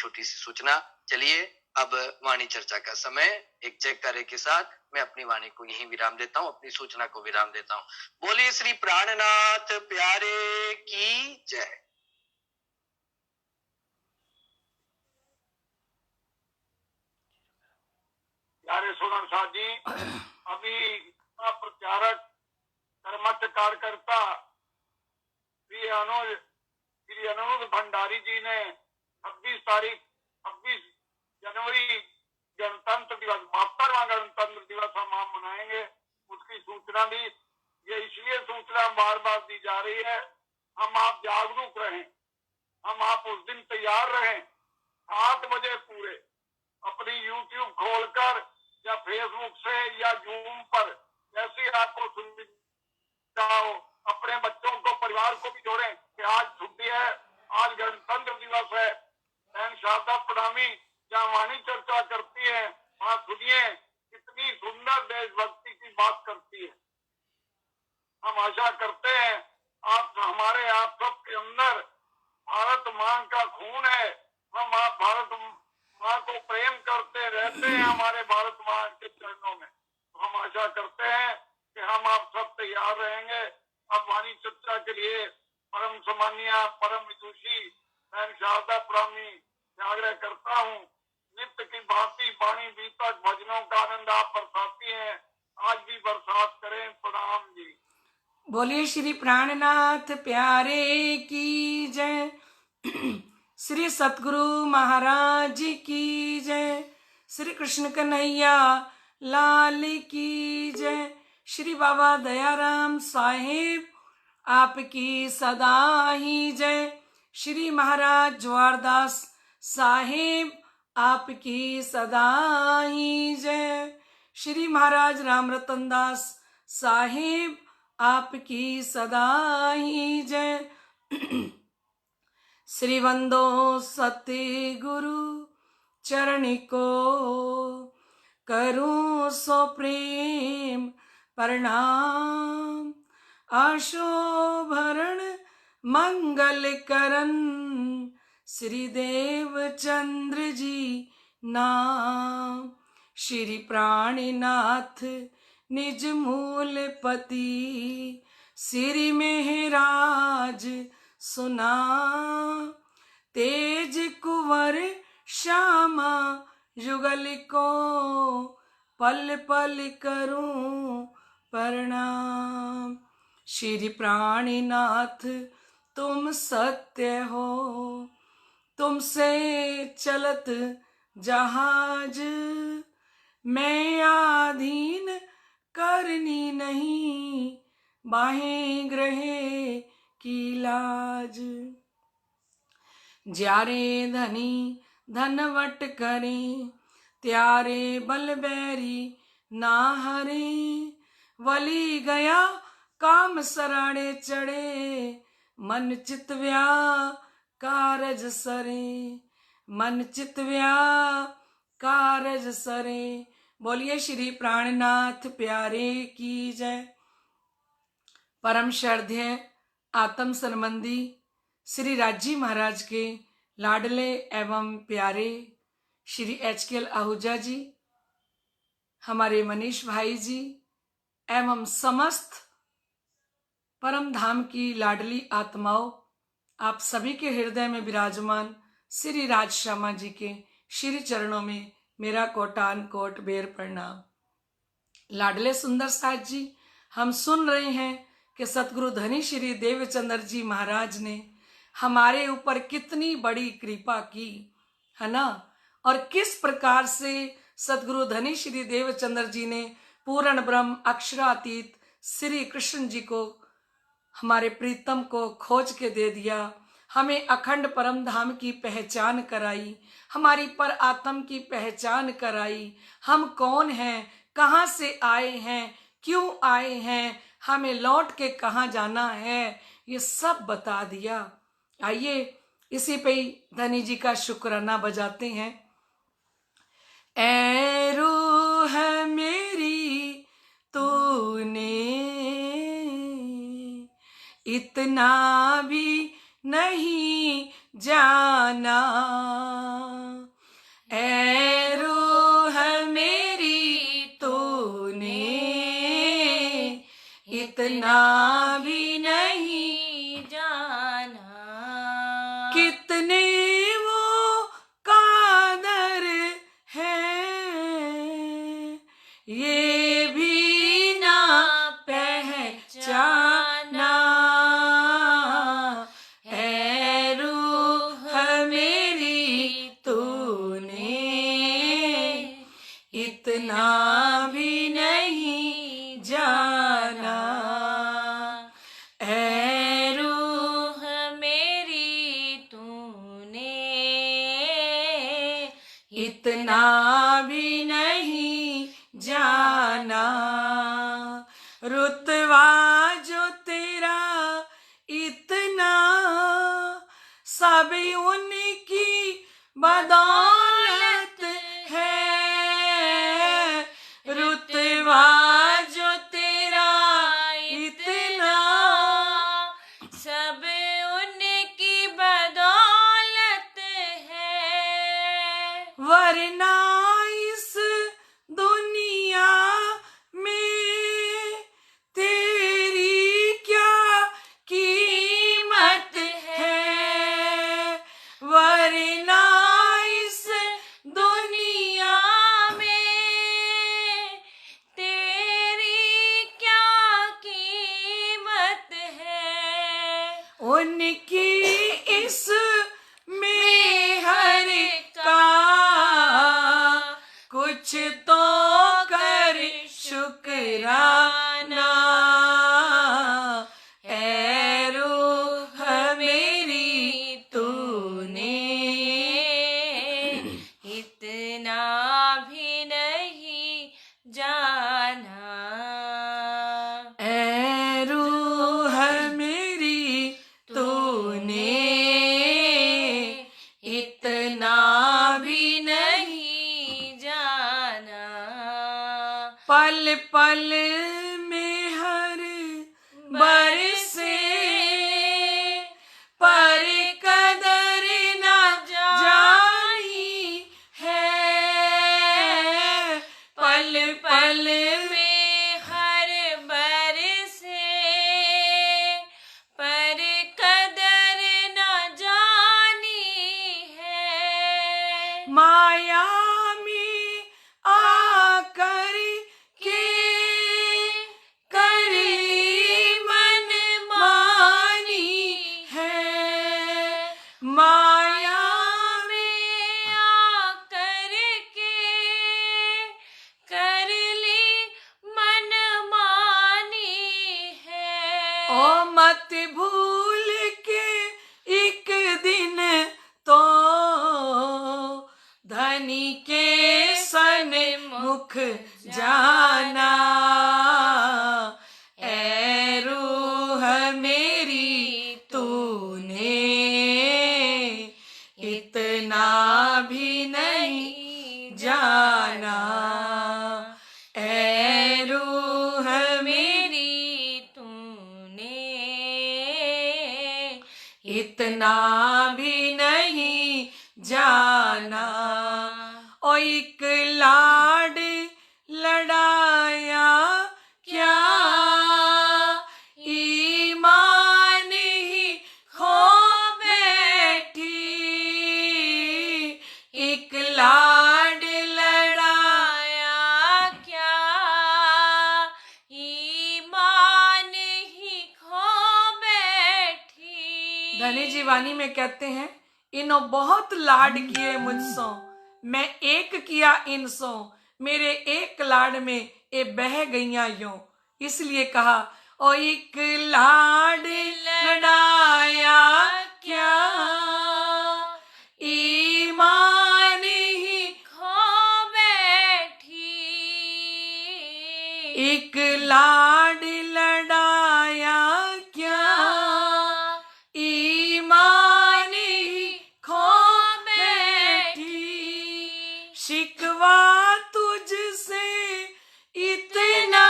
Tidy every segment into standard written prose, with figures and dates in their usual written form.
छोटी सी सूचना। चलिए अब वाणी चर्चा का समय। एक जयकारे के साथ मैं अपनी वाणी को यहीं विराम देता हूँ, अपनी सूचना को विराम देता हूँ। बोलिए श्री प्राणनाथ प्यारे की जय। प्यारे सोनम साह जी, अभी प्रचारक कर्मठ कार्यकर्ता श्री अनुज भंडारी जी ने 26 जनवरी गणतंत्र दिवस 72वां गणतंत्र दिवस हम मनाएंगे, उसकी सूचना भी ये इसलिए सूचना बार बार दी जा रही है, हम आप जागरूक रहें, हम आप उस दिन तैयार रहें। 7 बजे पूरे अपनी YouTube खोलकर या फेसबुक से या जूम पर जैसी आपको सुविधा हो, अपने बच्चों को परिवार को भी जोड़ें कि आज छुट्टी है, आज गणतंत्र दिवस है। बहन शारदा प्रणामी जहाँ वाणी चर्चा करती है वहाँ सुनिए, कितनी सुंदर देशभक्ति की बात करती है। हम आशा करते हैं आप सबके अंदर भारत मां का खून है, हम आप भारत माँ को प्रेम करते रहते हैं हमारे भारत माँ के चरणों में। तो हम आशा करते हैं कि हम आप सब तैयार रहेंगे। अब वाणी चर्चा के लिए परम सम्मानिया परम विदुषी बहन शारदा प्रणामी से आग्रह करता हूँ, नित्य की भांति वाणी बीतक भजनों का आनंद आप बरसाती हैं, आज भी बरसात करें। प्रणाम जी। बोलिए श्री प्राणनाथ प्यारे की जय। श्री सतगुरु महाराज की जय। श्री कृष्ण कन्हैया लाल की जय। श्री बाबा दयाराम साहेब आपकी सदा ही जय। श्री महाराज जवारदास साहेब आपकी सदा ही जय। श्री महाराज राम रतन दास साहेब आपकी सदा ही जय। श्री वंदो सत्य गुरु चरणी को करूं सो प्रेम प्रणाम। आशोभरण मंगल करन श्री देवचंद्र जी नाम। श्री प्राणनाथ निज मूल पति श्री मेहराज सुना। तेज कुंवर श्यामा युगल को पल पल करूं प्रणाम। श्री प्राणनाथ तुम सत्य हो, तुमसे चलत जहाज मैं आधीन करनी नहीं, बाहें ग्रहे की लाज। ज्यारे धनी धनवट करें, त्यारे बलबैरी ना हरे। वली गया काम सराणे चढ़े, मन चित व्या कारज सरे। मन चित व्या कारज सरे। बोलिए श्री प्राणनाथ प्यारे की जय। परम श्रद्धेय आत्म संबंधी श्री राजी महाराज के लाडले एवं प्यारे श्री HKL आहूजा जी, हमारे मनीष भाई जी एवं समस्त परम धाम की लाडली आत्माओं, आप सभी के हृदय में विराजमान श्री राज श्यामा जी के श्री चरणों में मेरा कोटान कोट बेर प्रणाम। लाडले सुंदर साथ जी, हम सुन रहे हैं कि सतगुरु धनी श्री देवचंद्र जी महाराज ने हमारे ऊपर कितनी बड़ी कृपा की है ना, और किस प्रकार से सतगुरु धनी श्री देवचंद्र जी ने पूर्ण ब्रह्म अक्षरातीत श्री कृष्ण जी को, हमारे प्रीतम को खोज के दे दिया, हमें अखंड परम धाम की पहचान कराई, हमारी पर आत्म की पहचान कराई। हम कौन हैं, कहाँ से आए हैं, क्यों आए हैं, हमें लौट के कहाँ जाना है, ये सब बता दिया। आइए इसी पे ही धनी जी का शुक्राना बजाते हैं। ऐ रूह मेरी तूने इतना भी नहीं जाना, इतना भी नहीं जाना। कितने वो कादर है ये भी ना पहचाना। ऐ रूह मेरी तूने इतना भी नहीं जाना। ऐ रूह मेरी तूने इतना भी नहीं जाना। रुतबा जो तेरा इतना सब उनकी बदौलत है। रुतबा जो तेरा इतना सब उनकी बदौलत है। वरना इस दुनिया में तेरी क्या कीमत है। वरना इस दुनिया में तेरी क्या कीमत है। उनकी इस मेहर का कुछ तो कर शुक्राना। ऐ रूह मेरी तूने इतना भी नहीं जाना। ऐ रूह मेरी तूने इतना भी नहीं जाना। पल पल में हर बरसे पर कदर न जानी है। पल पल में हर बरसे पर कदर न जानी है। माया में आकर के कर ली मन मानी है। माया में आकर के कर ली मन मानी है। ओ मत भूल के एक दिन तो धनी के सन्मुख जाना। ऐ रूह मेरी तूने इतना भी नहीं जाना। ऐ रूह मेरी तूने इतना भी नहीं जाना। ओ एक लाड लड़ाया क्या ईमान ही खो बैठी। एक लाड लड़ाया क्या ईमान ही खो बैठी। धनी जी वाणी में कहते हैं इनो बहुत लाड किए मुझसो मैं एक किया इनसो। मेरे एक लाड में ए बह गईया यूं। इसलिए कहा ओ एक लाड लड़ाया क्या ईमान ही खो बैठी। एक लाड लड़ाया क्या ईमान ही खो बैठी। शिकवा तुझसे इतना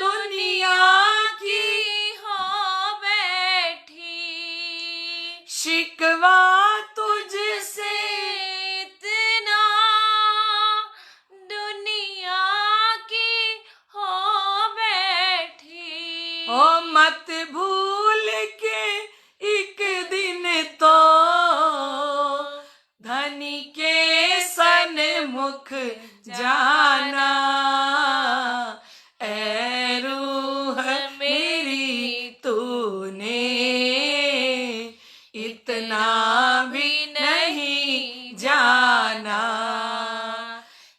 दुनिया की हो बैठी। शिकवा तुझसे इतना दुनिया की हो बैठी। मुख जाना। ऐ रूह मेरी तूने इतना भी नहीं जाना।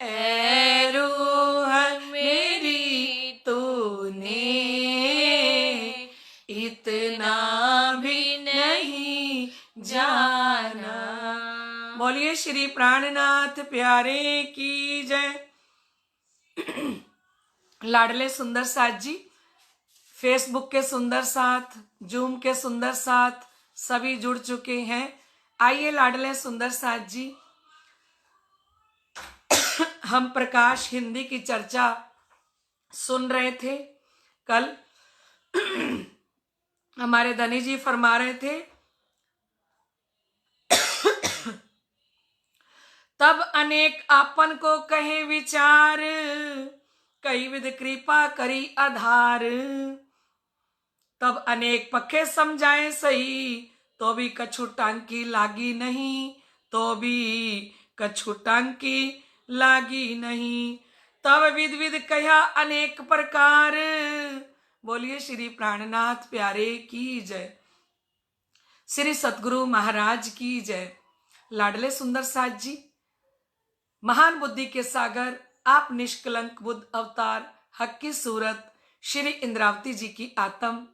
ऐ रूह मेरी तूने इतना भी नहीं जाना। बोलिए श्री प्राणनाथ प्यारे की जय। लाडले सुंदर साथ जी, फेसबुक के सुंदर साथ, जूम के सुंदर साथ सभी जुड़ चुके हैं। आइए लाडले सुंदर साथ जी, हम प्रकाश हिंदी की चर्चा सुन रहे थे। कल हमारे धनी जी फरमा रहे थे, तब अनेक आपन को कहे विचार, कई विध कृपा करी आधार। तब अनेक पखे समझाए सही, तो भी कछु टांकी लागी नहीं, तो भी कछु टांकी लागी नहीं। तब विध विध कहा अनेक प्रकार, बोलिए श्री प्राणनाथ प्यारे की जय। श्री सतगुरु महाराज की जय। लाडले सुंदर साथ जी, महान बुद्धि के सागर, आप निष्कलंक बुद्ध अवतार, हक की सूरत, श्री इंद्रावती जी की आत्म,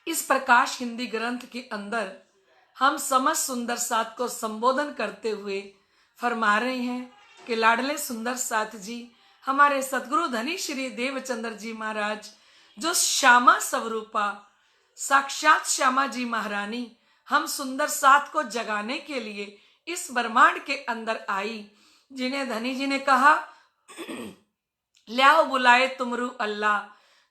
इस प्रकाश हिंदी ग्रंथ के अंदर हम समस्त सुंदर साथ को संबोधन करते हुए फरमा रहे हैं कि लाडले सुंदर साथ जी, हमारे सतगुरु धनी श्री देवचंद्र जी महाराज, जो श्यामा स्वरूपा साक्षात श्यामा जी महारानी, हम सुंदर साथ को जगाने के लिए इस ब्रह्मांड के अंदर आई, जिन्हें धनी जी ने कहा, ल्याओ बुलाए तुमरू अल्लाह,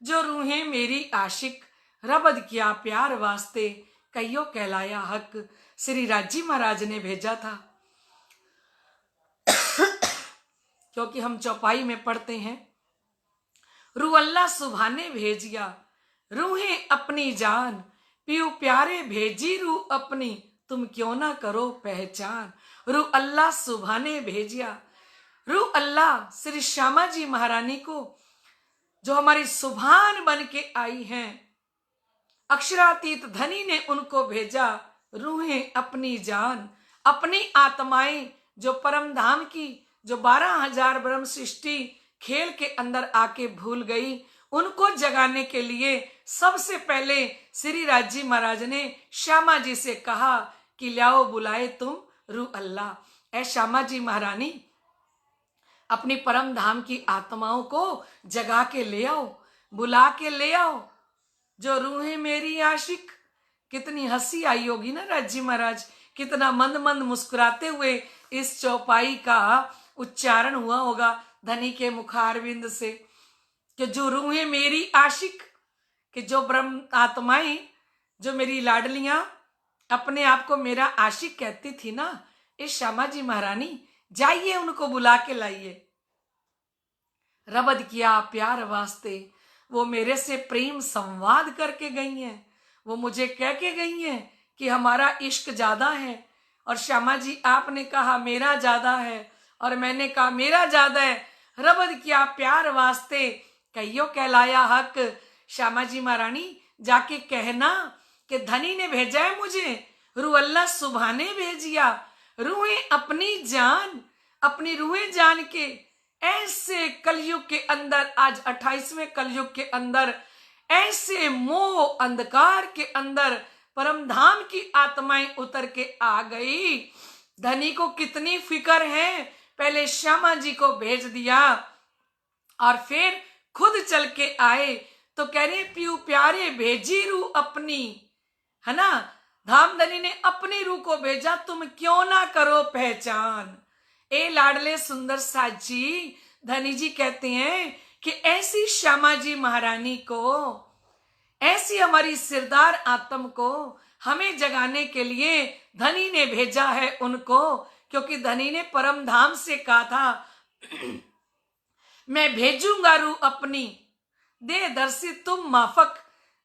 जो रूहें मेरी आशिक, रबद किया प्यार वास्ते, कईयो कहलाया हक। श्री राजी महाराज ने भेजा था, क्योंकि हम चौपाई में पढ़ते हैं, रू अल्लाह सुभाने भेजिया, रूहें अपनी जान, पियो प्यारे भेजी रू अपनी, तुम क्यों ना करो पहचान। रू अल्लाह सुभाने भेजिया, रू अल्लाह श्री श्यामा जी महारानी को, जो हमारी सुभान बन के आई हैं, अक्षरातीत धनी ने उनको भेजा। रूहें अपनी जान, अपनी आत्माएं जो परम धाम की, जो 12,000 ब्रह्म सृष्टि खेल के अंदर आके भूल गई, उनको जगाने के लिए सबसे पहले श्री राजी महाराज ने श्यामा जी से कहा कि लाओ बुलाए तुम रू अल्लाह। ऐ श्यामा जी महारानी, अपनी परम धाम की आत्माओं को जगा के ले आओ, बुला के ले आओ, जो रूहें मेरी आशिक। कितनी हंसी आई होगी ना राजी महाराज, कितना मंद मंद मुस्कुराते हुए इस चौपाई का उच्चारण हुआ होगा धनी के मुखारविंद से, कि जो रूहें मेरी आशिक, कि जो ब्रह्म आत्माएं, जो मेरी लाडलियां अपने आप को मेरा आशिक कहती थी ना, इस श्यामा जी महारानी, जाइए उनको बुला के लाइए। रबद किया प्यार वास्ते, वो मेरे से प्रेम संवाद करके गई हैं, वो मुझे कह के गई हैं कि हमारा इश्क ज्यादा है। और श्यामा जी आपने कहा मेरा ज्यादा है, और मैंने कहा मेरा ज्यादा है। रबद किया प्यार वास्ते, कईयो कहलाया हक। श्यामा जी महारानी, जाके कहना कि धनी ने भेजा है मुझे, रू अल्लाह सुभाने भेजिया। रूहें अपनी जान, अपनी रूहें जान के ऐसे कलयुग के अंदर, आज 28वें कलयुग के अंदर, ऐसे मोह अंधकार के अंदर परम धाम की आत्माएं उतर के आ गई। धनी को कितनी फिक्र है, पहले श्यामा जी को भेज दिया और फिर खुद चल के आए, तो कह रहे पियू प्यारे भेजी रू अपनी, है ना। धामधनी ने अपनी रूह को भेजा, तुम क्यों ना करो पहचान। ए लाडले सुंदर साथ जी, धनी जी कहते हैं कि ऐसी श्यामा जी महारानी को, ऐसी हमारी सिरदार आत्म को हमें जगाने के लिए धनी ने भेजा है उनको, क्योंकि धनी ने परम धाम से कहा था, मैं भेजूंगा रूह अपनी, दे दर्शी तुम माफक,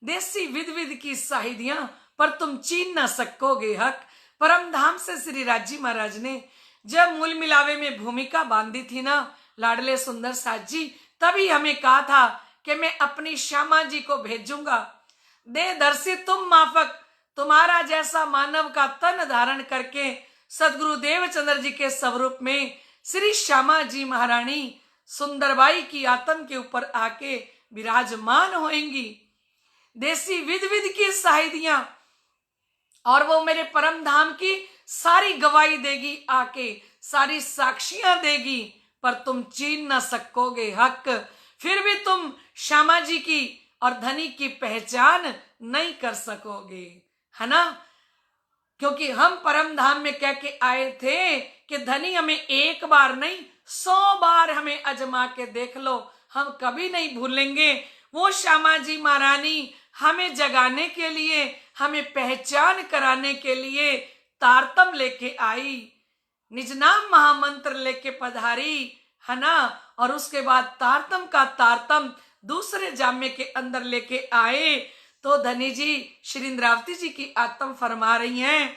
देसी विध विध की साहिदियां, पर तुम चीन ना सकोगे हक। परम धाम से श्री राजी महाराज ने जब मूल मिलावे में भूमिका बांधी थी ना लाडले सुंदर साथ जी, तभी हमें कहा था कि मैं अपनी श्यामा जी को भेजूंगा। दे दर्शी तुम माफक, तुम्हारा जैसा मानव का तन धारण करके सदगुरु देवचंद्र जी के स्वरूप में श्री श्यामा जी महारानी सुंदरबाई की आतन के ऊपर आके विराजमान होंगी। देसी विध विध की शाहिदियां और वो मेरे परम धाम की सारी गवाही देगी, आके सारी साक्षियां देगी, पर तुम छीन न सकोगे हक। फिर भी तुम श्यामा जी की और धनी की पहचान नहीं कर सकोगे, है ना। क्योंकि हम परम धाम में कह के आए थे कि धनी हमें एक बार नहीं 100 बार हमें अजमा के देख लो, हम कभी नहीं भूलेंगे। वो श्यामा जी महारानी हमें जगाने के लिए, हमें पहचान कराने के लिए तारतम लेके आई, निज नाम महामंत्र लेके पधारी, है ना। और उसके बाद तारतम का तारतम दूसरे जामे के अंदर लेके आए। तो धनी जी श्री इंद्रावती जी की आत्म फरमा रही हैं,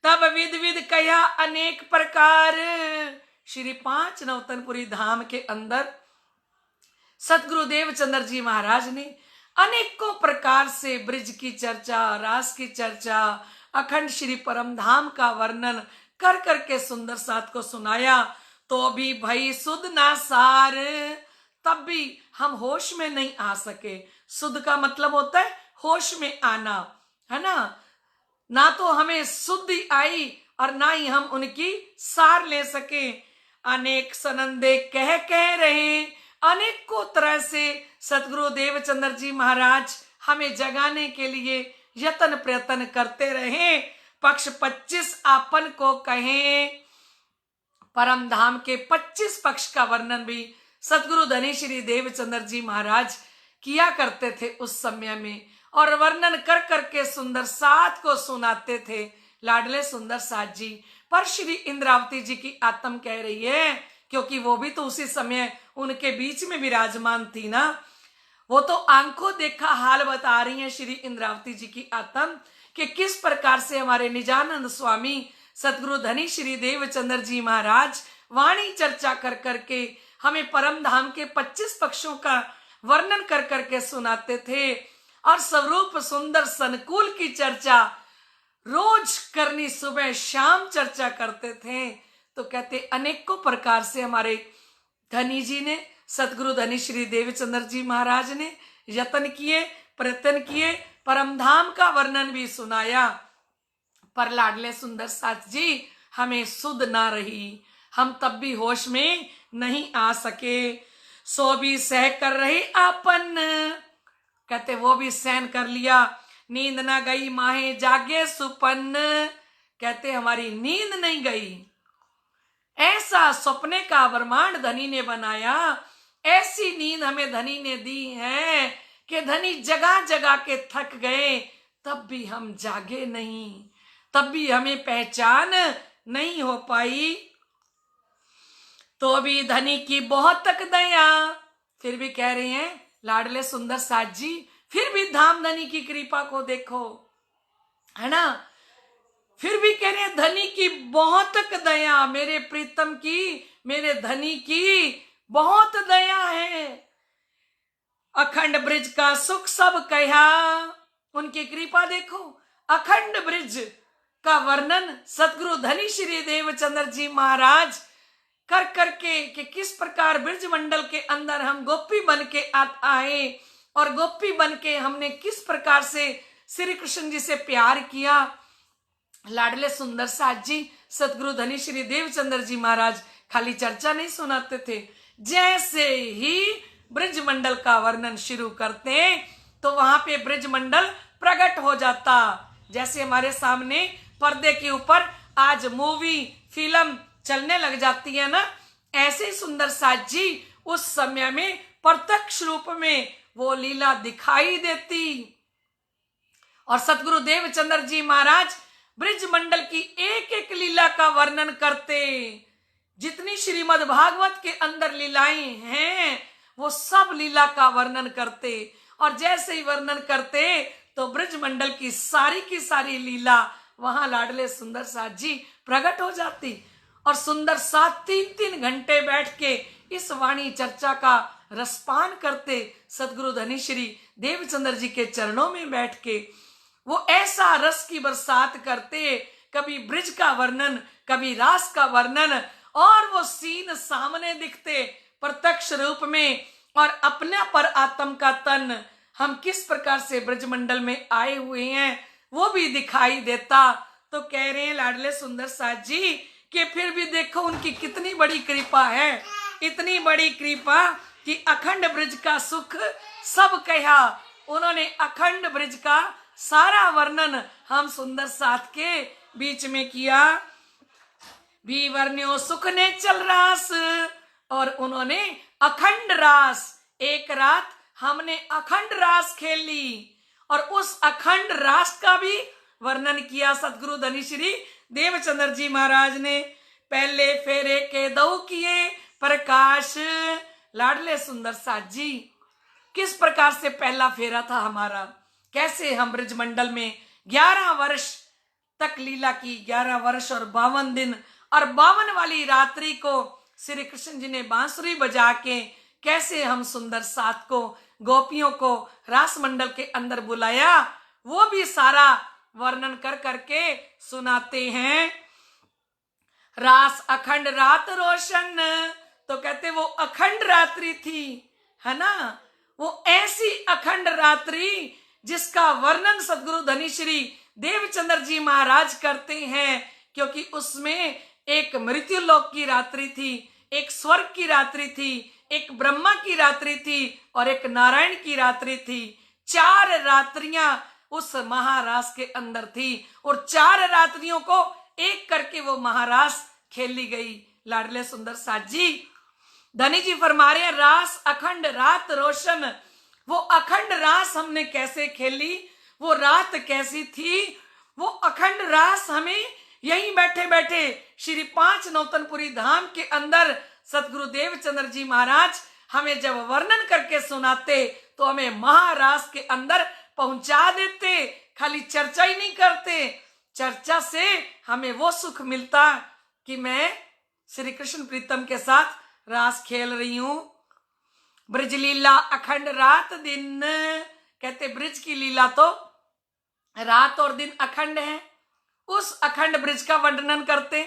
तब विध विध कया अनेक प्रकार। श्री 5 नवतनपुरी धाम के अंदर सतगुरु देवचंद्र जी महाराज ने अनेकों प्रकार से ब्रिज की चर्चा, रास की चर्चा, अखंड श्री परम धाम का वर्णन कर करके सुंदर साथ को सुनाया। तो भी भई सुध ना सार, तब भी हम होश में नहीं आ सके। सुध का मतलब होता है होश में आना, है ना। ना तो हमें शुद्धि आई और ना ही हम उनकी सार ले सके। अनेक सनंदे कह रहे, अनेकों तरह से सतगुरु देवचंद्र जी महाराज हमें जगाने के लिए यत्न प्रयत्न करते रहे। पक्ष 25 आपन को कहे, परम धाम के 25 पक्ष का वर्णन भी सतगुरु धनी श्री देवचंद्र जी महाराज किया करते थे उस समय में, और वर्णन कर करके सुंदर साथ को सुनाते थे लाडले सुंदर साथ जी। पर श्री इंद्रावती जी की आत्म कह रही है, क्योंकि वो भी तो उसी समय उनके बीच में विराजमान थी ना, वो तो आंखों देखा हाल बता रही हैं श्री इंद्रावती जी की आत्म कि किस प्रकार से हमारे निजानंद स्वामी सतगुरु धनी श्री देवचंद्र जी महाराज वाणी चर्चा कर करके हमें परम धाम के 25 पक्षों का वर्णन कर करके सुनाते थे। और स्वरूप सुंदर संकुल की चर्चा रोज करनी, सुबह शाम चर्चा करते थे। तो कहते अनेकों प्रकार से हमारे धनी जी ने, सतगुरु धनी श्री देवचंद्र जी महाराज ने यत्न किए, प्रयत्न किए, परम धाम का वर्णन भी सुनाया। पर लाडले सुंदर साथ जी हमें सुध ना रही, हम तब भी होश में नहीं आ सके। सो भी सह कर रहे आपन, कहते वो भी सहन कर लिया। नींद ना गई माहे जागे सुपन, कहते हमारी नींद नहीं गई। ऐसा सपने का ब्रह्मांड धनी ने बनाया, ऐसी नींद हमें धनी ने दी है कि धनी जगा जगा के थक गए, तब भी हम जागे नहीं, तब भी हमें पहचान नहीं हो पाई। तो भी धनी की बहुत तक दया, फिर भी कह रहे हैं लाडले सुंदर साथ जी, फिर भी धाम धनी की कृपा को देखो, है ना। फिर भी कह रहे हैं धनी की बहुत तक दया, मेरे प्रीतम की, मेरे धनी की बहुत दया है। अखंड ब्रिज का सुख सब कहा, उनकी कृपा देखो। अखंड ब्रिज का वर्णन सतगुरु धनी श्री देवचंद्र जी महाराज कर करके कि किस प्रकार ब्रिज मंडल के अंदर हम गोपी बन के आए, और गोपी बन के हमने किस प्रकार से श्री कृष्ण जी से प्यार किया। लाडले सुंदर साथ जी सतगुरु धनी श्री देवचंद्र जी महाराज खाली चर्चा नहीं सुनाते थे, जैसे ही ब्रिज मंडल का वर्णन शुरू करते तो वहां पे ब्रिज मंडल प्रकट हो जाता। जैसे हमारे सामने पर्दे के ऊपर आज मूवी फिल्म चलने लग जाती है ना, ऐसे ही सुंदर साथ जी उस समय में प्रत्यक्ष रूप में वो लीला दिखाई देती। और सतगुरु देवचंद्र जी महाराज ब्रिज मंडल की एक एक लीला का वर्णन करते। जितनी श्रीमद् भागवत के अंदर लीलाएं हैं वो सब लीला का वर्णन करते, और जैसे ही वर्णन करते तो ब्रिज मंडल की सारी लीला वहां लाडले सुंदर साथ जी प्रकट हो जाती। और सुंदर साथ 3-3 घंटे बैठ के इस वाणी चर्चा का रसपान करते, सदगुरु धनी श्री देवचंद्र जी के चरणों में बैठ के वो ऐसा रस की बरसात करते, कभी ब्रिज का वर्णन, कभी रास का वर्णन, और वो सीन सामने दिखते प्रत्यक्ष रूप में, और अपना पर आत्म का तन हम किस प्रकार से ब्रजमंडल में आए हुए हैं वो भी दिखाई देता। तो कह रहे हैं लाडले सुंदर साथ जी कि फिर भी देखो उनकी कितनी बड़ी कृपा है, इतनी बड़ी कृपा कि अखंड ब्रिज का सुख सब कहा। उन्होंने अखंड ब्रिज का सारा वर्णन हम सुंदर साथ के बीच में किया। भी वर्ण्यो सुख ने चल रास, और उन्होंने अखंड रास, एक रात हमने अखंड रास खेली और उस अखंड रास का भी वर्णन किया सदगुरु धनी श्री देवचंद्र जी महाराज ने। पहले फेरे के दो किए प्रकाश, लाडले सुंदर साथ जी किस प्रकार से पहला फेरा था हमारा, कैसे हम ब्रजमंडल में 11 वर्ष तक लीला की, 11 वर्ष और 52 दिन, और 52 वाली रात्रि को श्री कृष्ण जी ने बांसुरी बजा के कैसे हम सुंदर साथ को, गोपियों को रास मंडल के अंदर बुलाया, वो भी सारा वर्णन कर करके सुनाते हैं। रास अखंड रात रोशन, तो कहते वो अखंड रात्रि थी, है ना, वो ऐसी अखंड रात्रि जिसका वर्णन सदगुरु धनी श्री देवचंद्र जी महाराज करते हैं, क्योंकि उसमें एक मृत्युलोक की रात्रि थी, एक स्वर्ग की रात्रि थी, एक ब्रह्मा की रात्रि थी और एक नारायण की रात्रि थी। 4 रात्रियां उस महारास के अंदर थी और 4 रात्रियों को एक करके वो महारास खेली गई। लाडले सुंदर साथ जी धनी जी फरमा रहे हैं रास अखंड रात रोशन। वो अखंड रास हमने कैसे खेली, वो रात कैसी थी, वो अखंड रास हमें यहीं बैठे बैठे श्री 5 नौतनपुरी धाम के अंदर सतगुरु देवचंद्र जी महाराज हमें जब वर्णन करके सुनाते तो हमें महारास के अंदर पहुंचा देते। खाली चर्चा ही नहीं करते, चर्चा से हमें वो सुख मिलता कि मैं श्री कृष्ण प्रीतम के साथ रास खेल रही हूं। ब्रज लीला अखंड रात दिन, कहते ब्रज की लीला तो रात और दिन अखंड है। उस अखंड ब्रज का वर्णन करते,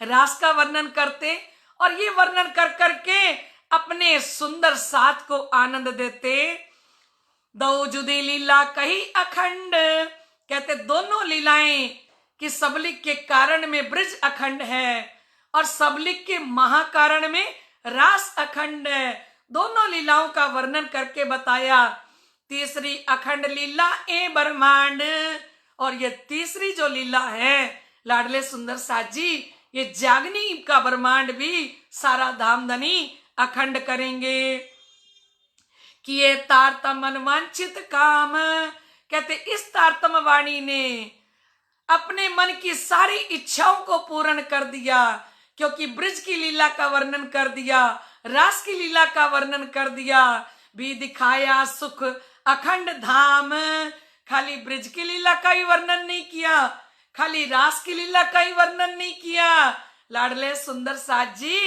रास का वर्णन करते और ये वर्णन कर करके अपने सुंदर साथ को आनंद देते। दो जुदी लीला कही अखंड, कहते दोनों लीलाएं कि सबलिक के कारण में ब्रज अखंड है और सबलिक के महाकारण में रास अखंड है। दोनों लीलाओं का वर्णन करके बताया। तीसरी अखंड लीला ए ब्रह्मांड, और ये तीसरी जो लीला है लाडले सुंदर साथ जी, ये जागनी का ब्रह्मांड भी सारा धामधनी अखंड करेंगे। किए तारतम अनुवांछित काम, कहते इस तारतम वाणी ने अपने मन की सारी इच्छाओं को पूर्ण कर दिया, क्योंकि ब्रज की लीला का वर्णन कर दिया, रास की लीला का वर्णन कर दिया, भी दिखाया सुख अखंड धाम। खाली ब्रज की लीला का ही वर्णन नहीं किया, खाली रास की लीला का ही वर्णन नहीं किया। लाडले सुंदर साथ जी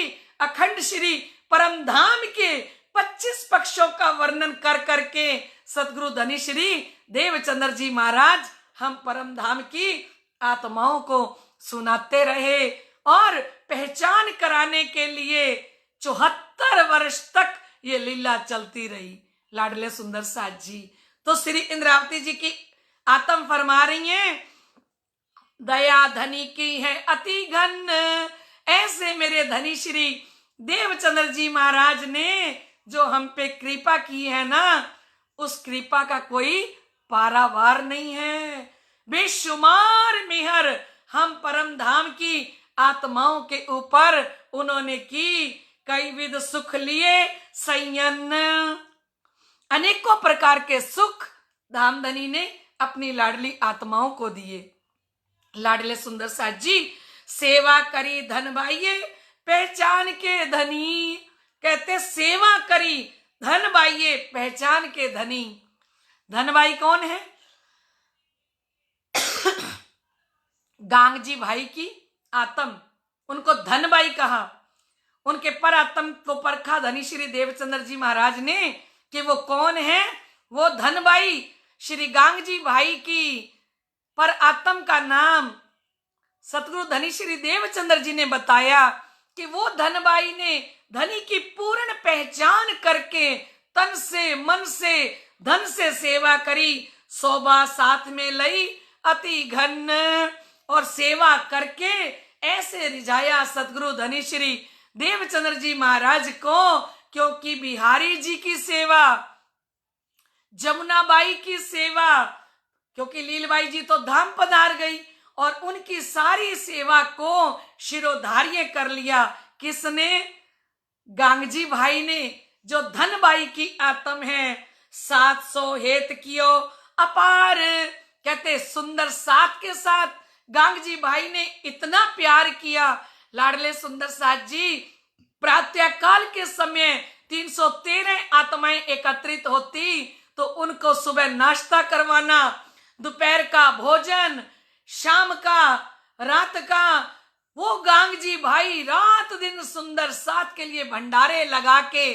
अखंड श्री परम धाम के 25 पक्षों का वर्णन कर करके सतगुरु धनी श्री देवचंद्र जी महाराज हम परम धाम की आत्माओं को सुनाते रहे और पहचान कराने के लिए 74 वर्ष तक ये लीला चलती रही। लाडले सुंदर साथ जी तो श्री इंद्रावती जी की आत्म फरमा रही हैं, दया धनी की है अति घन। ऐसे मेरे धनी श्री देवचंद्र जी महाराज ने जो हम पे कृपा की है ना, उस कृपा का कोई पारावार नहीं है। बेशुमार मेहर हम परम धाम की आत्माओं के ऊपर उन्होंने की, कई विध सुख लिए संयन। अनेकों प्रकार के सुख धामधनी ने अपनी लाडली आत्माओं को दिए। लाडले सुंदर साथ जी सेवा करी धन बाइये पहचान के धनी, कहते सेवा करी धन बाइये पहचान के धनी। धनबाई कौन है? गांगजी भाई की आत्म, उनको धनबाई कहा। उनके पर आत्म को परखा धनी श्री देवचंद्र जी महाराज ने कि वो कौन है। वो धनबाई श्री गांगजी भाई की पर आत्म का नाम सतगुरु धनी श्री देवचंद्र जी ने बताया कि वो धनबाई ने धनी की पूर्ण पहचान करके तन से मन से धन से सेवा करी, शोभा साथ में लई अति घन, और सेवा करके ऐसे रिझाया सतगुरु धनी श्री देवचंद्र जी महाराज को, क्योंकि बिहारी जी की सेवा, जमुनाबाई की सेवा, क्योंकि लीलबाई जी तो धाम पधार गई और उनकी सारी सेवा को शिरोधार्य कर लिया। किसने? गांगजी भाई ने, जो धनबाई की आत्म है। 700 हेत कियो अपार, कहते सुंदर साथ के साथ गांगजी भाई ने इतना प्यार किया। लाडले सुंदर साथ जी प्रातः काल के समय 313 आत्माएं एकत्रित होती तो उनको सुबह नाश्ता करवाना, दोपहर का भोजन, शाम का, रात का, वो गांगजी भाई रात दिन सुंदर साथ के लिए भंडारे लगा के,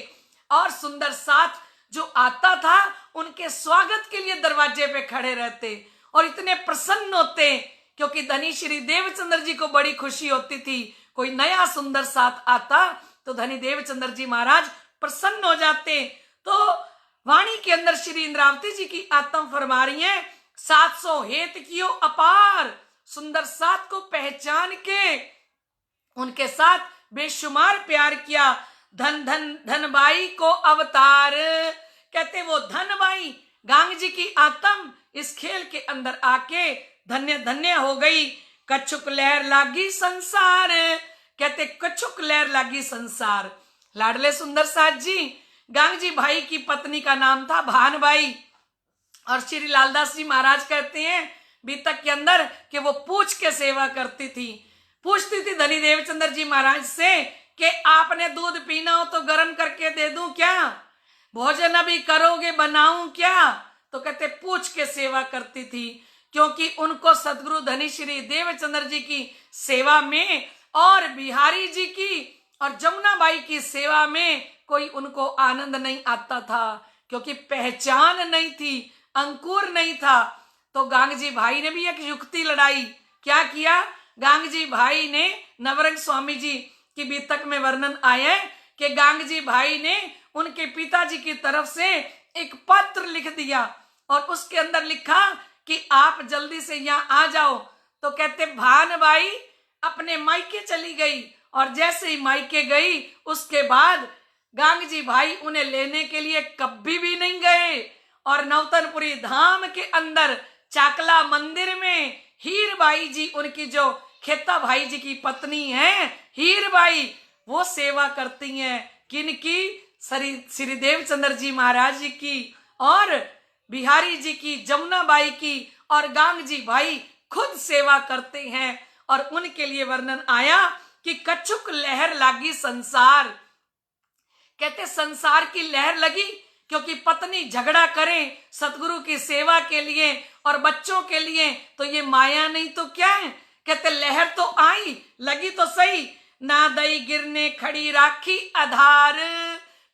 और सुंदर साथ जो आता था उनके स्वागत के लिए दरवाजे पे खड़े रहते और इतने प्रसन्न होते, क्योंकि धनी श्री देवचंद्र जी को बड़ी खुशी होती थी। कोई नया सुंदर साथ आता तो धनी देवचंद्र जी महाराज प्रसन्न हो जाते। तो वाणी के अंदर श्री इंद्रावती जी की आत्म फरमा रही है, 700 हेत कियो अपार, सुंदर साथ को पहचान के उनके साथ बेशुमार प्यार किया। धन धन धनबाई को अवतार, कहते वो धनबाई गांगजी की आत्म इस खेल के अंदर आके धन्य धन्य हो गई। कछुक लहर लागी संसार, कहते कछुक लहर लागी संसार। लाडले सुंदर साथ जी गांगजी भाई की पत्नी का नाम था भानबाई, और श्री लालदास जी महाराज कहते हैं बीतक के अंदर कि वो पूछ के सेवा करती थी। पूछती थी धनी देवचंद्र जी महाराज से कि आपने दूध पीना हो तो गर्म करके दे दूं क्या, भोजन अभी करोगे बनाऊं क्या, तो कहते पूछ के सेवा करती थी, क्योंकि उनको सदगुरु धनी श्री देवचंद्र जी की सेवा में और बिहारी जी की और जमुनाबाई की सेवा में कोई उनको आनंद नहीं आता था, क्योंकि पहचान नहीं थी, अंकुर नहीं था। तो गांगजी भाई ने भी एक युक्ति लड़ाई। क्या किया? गांगजी भाई ने, नवरंग स्वामी जी की बीतक में वर्णन आया कि गांगजी भाई ने उनके पिताजी की तरफ से एक पत्र लिख दिया और उसके अंदर लिखा कि आप जल्दी से यहाँ आ जाओ। तो कहते भानबाई अपने मायके चली गई, और जैसे ही मायके गई उसके बाद गांगजी भाई उन्हें लेने के लिए कभी भी नहीं गए, और नवतनपुरी धाम के अंदर चाकला मंदिर में हीरबाई जी, उनकी जो खेता भाई जी की पत्नी है हीरबाई, वो सेवा करती हैं। किनकी? श्री देवचंद्र जी महाराज जी की और बिहारी जी की, जमुनाबाई की, और गांगजी भाई खुद सेवा करते हैं। और उनके लिए वर्णन आया कि कछुक लहर लागी संसार, कहते संसार की लहर लगी क्योंकि पत्नी झगड़ा करें सतगुरु की सेवा के लिए और बच्चों के लिए, तो ये माया नहीं तो क्या है। कहते लहर तो आई, लगी तो सही, ना दई गिरने खड़ी राखी आधार,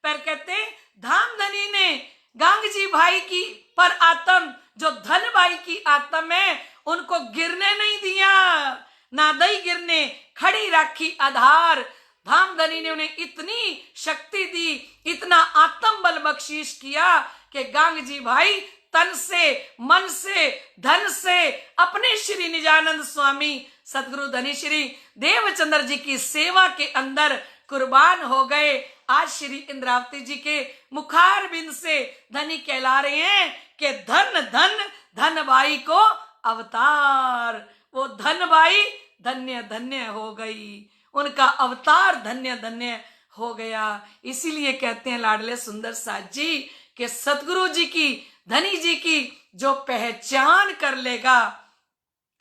पर कहते धामधनी ने गांगजी भाई की पर आत्म, जो धनबाई की आत्म है, उनको गिरने नहीं दिया, ना दई गिरने खड़ी राखी आधार। धामधनी ने उन्हें इतनी शक्ति दी, इतना आत्म बल बख्शीश किया कि गांगजी भाई तन से, मन से, धन से अपने श्री निजानंद स्वामी सतगुरु धनी श्री देवचंद्र जी की सेवा के अंदर कुर्बान हो गए। आज श्री इंद्रावती जी के मुखार बिंद से धनी कहला रहे हैं कि धन धन धनबाई को अवतार। वो धनबाई धन्य धन्य हो गई, उनका अवतार धन्य धन्य हो गया। इसीलिए कहते हैं लाडले सुंदर साथ जी कि सतगुरु जी की, धनी जी की जो पहचान कर लेगा,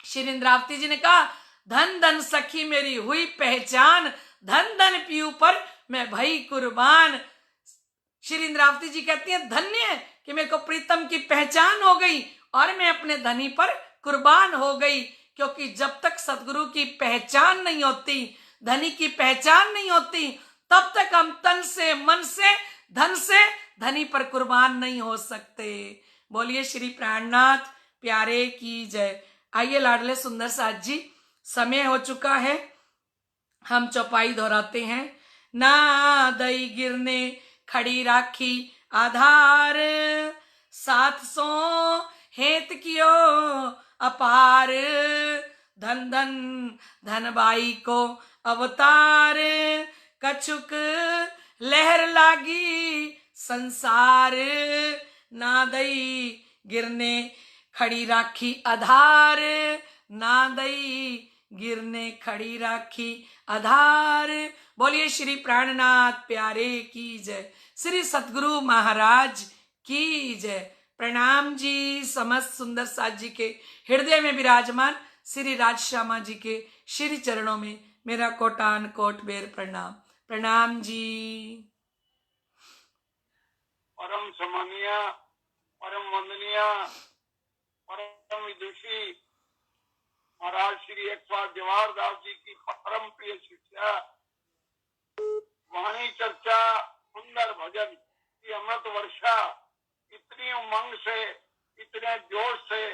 श्री इंद्रावती जी ने कहा धन धन सखी मेरी हुई पहचान, धन धन पीऊ पर मैं भई कुर्बान। श्री इंद्रावती जी कहती हैं धन्य कि मेरे को प्रीतम की पहचान हो गई और मैं अपने धनी पर कुर्बान हो गई, क्योंकि जब तक सतगुरु की पहचान नहीं होती धनी की पहचान नहीं होती, तब तक हम तन से, मन से, धन से धनी पर कुर्बान नहीं हो सकते। बोलिए श्री प्राणनाथ प्यारे की जय। आइए लाडले सुंदर साथ जी, समय हो चुका है, हम चौपाई दोहराते हैं। ना दई गिरने खड़ी राखी आधार, 700 हेत कियो अपार, धन धन धन बाई को अवतार, कछुक लहर लागी संसार, ना दई गिरने खड़ी राखी आधार, ना दई गिरने खड़ी राखी आधार। बोलिए श्री प्राणनाथ प्यारे की जय, श्री सतगुरु महाराज की जय। प्रणाम जी समस्त सुंदर साथ जी के हृदय में विराजमान श्री राजश्यामा जी के श्री चरणों में मेरा कोटान कोट बेर प्रणाम। प्रणाम जी। परम सम्मानीय, परम वंदनीय, परम विदुषी महाराज श्री 108 जवाहर दास जी की परम प्रिय शिष्या वाणी चर्चा सुंदर भजन की अमृत वर्षा इतनी उमंग से, इतने जोश से,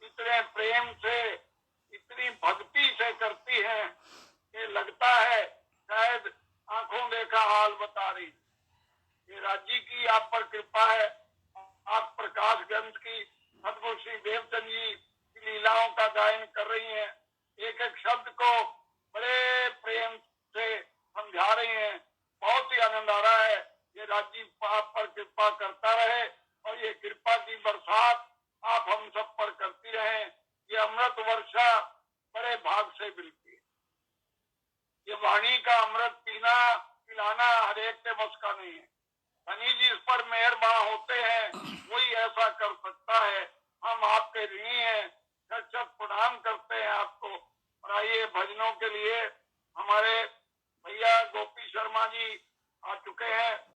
इतने प्रेम से, इतनी भक्ति से करती है कि लगता है शायद आंखों देखा हाल बता रही। ये राज्य की आप पर कृपा है। आप प्रकाश ग्रंथ की सदगुरु श्री देवचंद जी की लीलाओं का गायन कर रही हैं, एक एक शब्द को बड़े प्रेम से समझा रही हैं। बहुत ही आनंद आ रहा है। ये राज्य आप पर कृपा करता रहे और ये कृपा की बरसात आप हम सब पर करती रहे। ये अमृत वर्षा बड़े भाग से मिलती है। ये वाणी का अमृत पीना पिलाना हर एक के बस का नहीं है। धनी जी इस पर मेहरबान होते हैं, वही ऐसा कर सकता है। हम आपके ऋणी हैं, शत शत प्रणाम करते हैं आपको। और आइए भजनों के लिए हमारे भैया गोपी शर्मा जी आ चुके हैं।